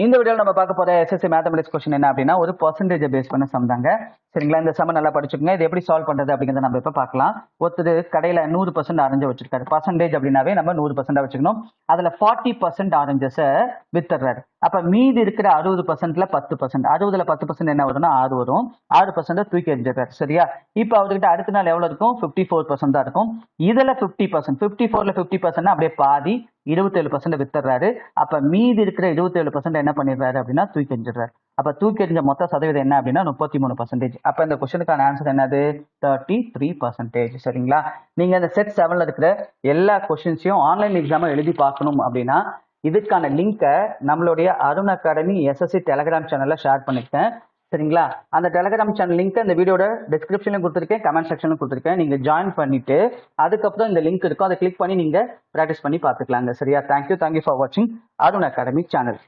இந்த வீடியோவில் நம்ம பார்க்க போற எஸ்எஸ்சி மேத்தமெட்டிக்ஸ் கொஸ்டின் என்ன அப்படின்னா ஒரு பர்சன்டேஜ் பேஸ் பண்ண சம் தாங்க. சரிங்களா, இந்த சம் நல்லா படிச்சுக்கோங்க. இது எப்படி சால்வ் பண்றது அப்படிங்கிறத நம்ம இப்ப பார்க்கலாம். ஒருத்தர் கடையில 100% ஆரஞ்சு வச்சிருக்காரு. பர்சன்டேஜ் அப்படின்னாவே நம்ம 100% வச்சுக்கணும். அதுல 40% ஆரஞ்சஸை வித்துறாரு. அப்ப மீதி இருக்கிற 60%ல 10%, 60ல 10% என்ன வரும்னா 6 வரும். 6% தூக்கி எறிஞ்சிருக்காரு. சரியா, இப்ப அவர்கிட்ட அடுத்த நாள் எவ்வளவு இருக்கும்? 54% தான் இருக்கும். இதுல 50%, 54ல 50% அப்படியே பாதி 27% வித்துறாரு. அப்ப மீதி இருக்கிற 27% என்ன பண்ணிடுறாரு அப்படின்னா தூக்கி எறிஞ்சிடுறாரு. அப்ப தூக்கி எறிஞ்ச மொத்த சதவீதம் என்ன அப்படின்னா 33%. அப்ப இந்த கொஸ்டினுக்கான ஆன்சர் என்னது? 33%. சரிங்களா, நீங்க இந்த செட் 7ல இருக்கிற எல்லா கொஸ்டின்ஸையும் ஆன்லைன் எக்ஸாம் எழுதி பார்க்கணும் அப்படின்னா இதுக்கான லிங்கை நம்மளுடைய அருண் அகாடமி எஸ்எஸ்சி டெலிகிராம் சேனல்ல ஷேர் பண்ணிருக்கேன். சரிங்களா, அந்த டெலிகிராம் சேனல் லிங்க் இந்த வீடியோட டிஸ்கிரிப்ஷன்ல கொடுத்துருக்கேன், கமெண்ட் செக்ஷன்ல கொடுத்துருக்கேன். நீங்க ஜாயின் பண்ணிட்டு அதுக்கப்புறம் இந்த லிங்க் இருக்கும், அதை கிளிக் பண்ணி நீங்க பிராக்டிஸ் பண்ணி பார்த்துக்கலாங்க. சரியா, தேங்க்யூ ஃபார் வாட்சிங் அருண் அகாடமி சேனல்.